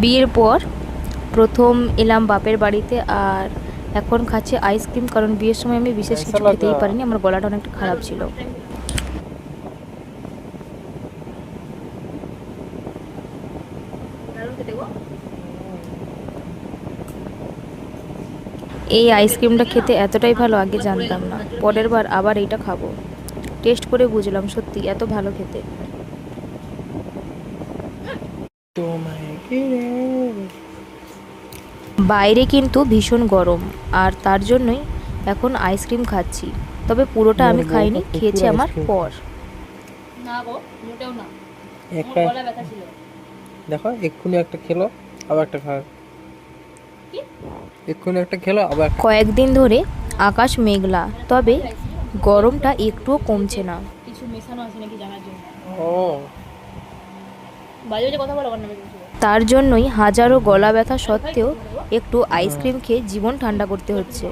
বিয়ের পর প্রথম এলাম বাপের বাড়িতে, আর এখন খাচ্ছি আইসক্রিম, কারণ বিয়ের সময় আমি বিশেষ कैसा কিছু খেতেই लगा? পারিনি, আমার গলাটা অনেকটা খারাপ ছিল। এই আইসক্রিমটা খেতে এতটাই ভালো, আগে জানতাম না। পরের বার আবার এইটা খাবো। টেস্ট করে বুঝলাম সত্যি এত ভালো খেতে। তোমায় ঘিরে। বাইরে কিন্তু ভীষণ গরম, আর তার জন্যই এখন আইসক্রিম খাচ্ছি। তবে পুরোটা মোর আমি বউ তো খাইনি, প্রচুর খেয়েছি আমার আইসক্রিম পর। খায়। না গো, মোটেও না। আমার একটা গলা ব্যথা ছিল। দেখো, এক্ষুনি একটা খেলো, আবার একটা খায়। কি? এক্ষুনি একটা খেলো, আবার একটা। কয়েকদিন ধরে আকাশ মেঘলা, তবে গরমটা একটুও কমছে না। কিছু মেশানো আছে নাকি জানার জন্য। ও, বাজে বাজে কথা বলো কান্না বেরিয়েছিল। তার জন্যই হাজারো গলা ব্যথা সত্ত্বেও একটু আইসক্রিম খেয়ে জীবন ঠান্ডা করতে হচ্ছে।